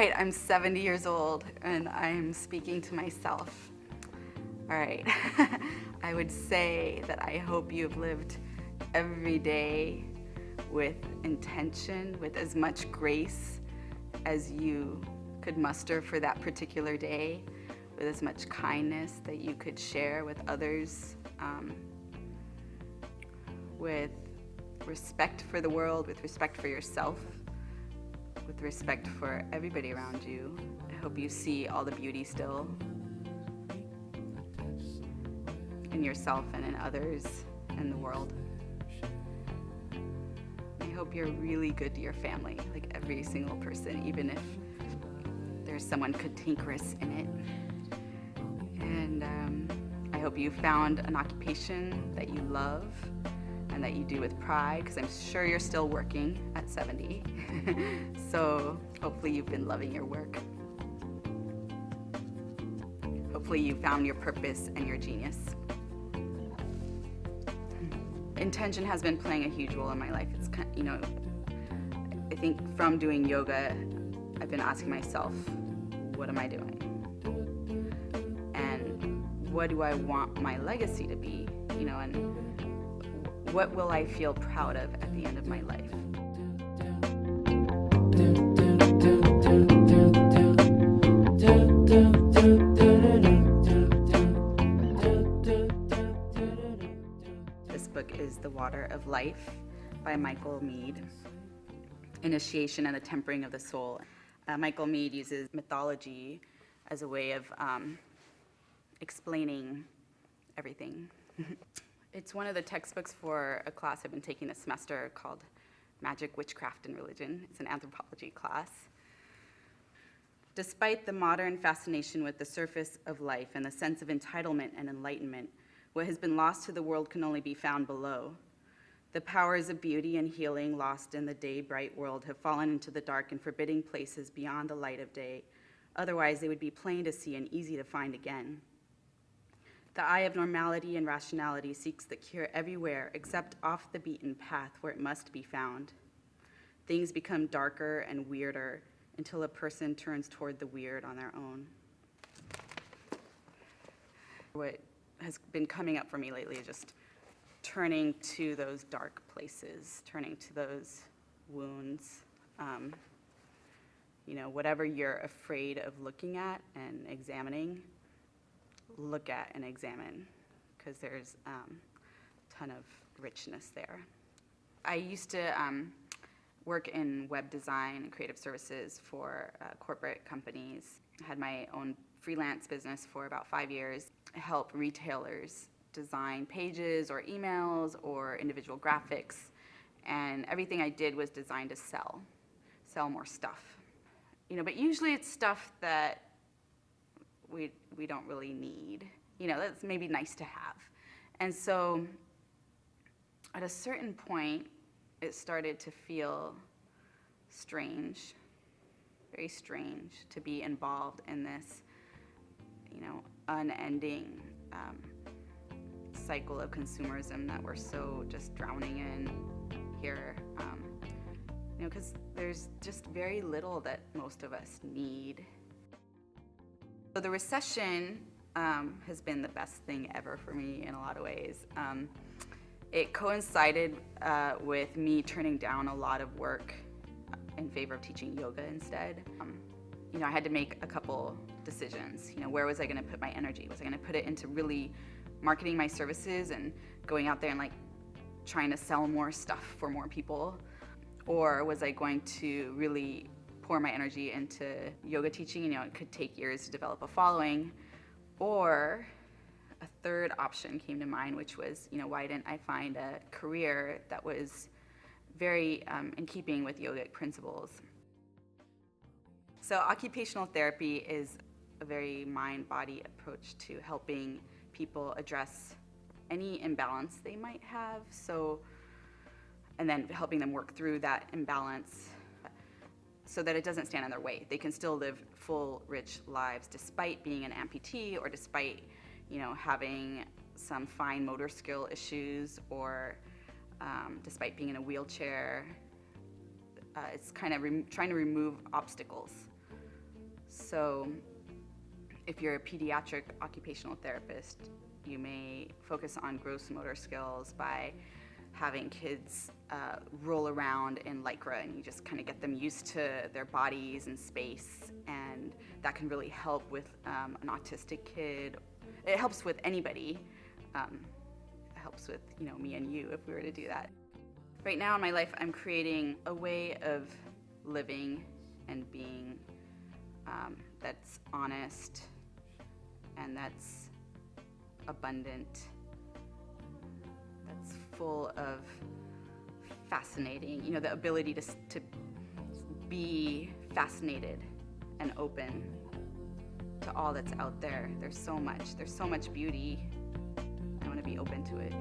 right, I'm 70 years old and I'm speaking to myself. All right, I would say that I hope you've lived every day with intention, with as much grace as you could muster for that particular day, with as much kindness that you could share with others, with respect for the world, with respect for yourself, with respect for everybody around you. I hope you see all the beauty still in yourself and in others and the world. I hope you're really good to your family, like every single person, even if there's someone cantankerous in it. And I hope you found an occupation that you love and that you do with pride, because I'm sure you're still working at 70. So hopefully you've been loving your work. Hopefully you found your purpose and your genius. Intention has been playing a huge role in my life. It's kind, I think from doing yoga, I've been asking myself, what am I doing? And what do I want my legacy to be? And what will I feel proud of at the end of my life? This book is The Water of Life by Michael Meade, Initiation and the Tempering of the Soul. Michael Meade uses mythology as a way of explaining everything. It's one of the textbooks for a class I've been taking this semester called Magic, Witchcraft, and Religion. It's an anthropology class. Despite the modern fascination with the surface of life and the sense of entitlement and enlightenment, what has been lost to the world can only be found below. The powers of beauty and healing lost in the day-bright world have fallen into the dark and forbidding places beyond the light of day. Otherwise, they would be plain to see and easy to find again. The eye of normality and rationality seeks the cure everywhere except off the beaten path where it must be found. Things become darker and weirder until a person turns toward the weird on their own. What has been coming up for me lately is just turning to those dark places, turning to those wounds. Whatever you're afraid of looking at and examining, look at and examine, because there's a ton of richness there. I used to work in web design and creative services for corporate companies. I had my own freelance business for about 5 years. I help retailers design pages or emails or individual graphics, and everything I did was designed to sell more stuff. But usually it's stuff that we don't really need. That's maybe nice to have. And so at a certain point, it started to feel strange, very strange, to be involved in this, unending cycle of consumerism that we're so just drowning in here. Because there's just very little that most of us need. So the recession has been the best thing ever for me in a lot of ways. It coincided with me turning down a lot of work in favor of teaching yoga instead. I had to make a couple decisions. Where was I going to put my energy? Was I going to put it into really marketing my services and going out there and trying to sell more stuff for more people? Or was I going to really pour my energy into yoga teaching? It could take years to develop a following. Or a third option came to mind, which was, why didn't I find a career that was very in keeping with yogic principles? So occupational therapy is a very mind-body approach to helping people address any imbalance they might have. And then helping them work through that imbalance so that it doesn't stand in their way. They can still live full, rich lives despite being an amputee or despite, having some fine motor skill issues or despite being in a wheelchair. It's kind of trying to remove obstacles So if you're a pediatric occupational therapist, you may focus on gross motor skills by having kids roll around in Lycra, and you just kind of get them used to their bodies and space, and that can really help with an autistic kid. It helps with anybody. It helps with, you know, me and you if we were to do that. Right now in my life, I'm creating a way of living and being that's honest and that's abundant, that's full of fascinating, you know, the ability to be fascinated and open to all that's out there. There's so much beauty. I want to be open to it.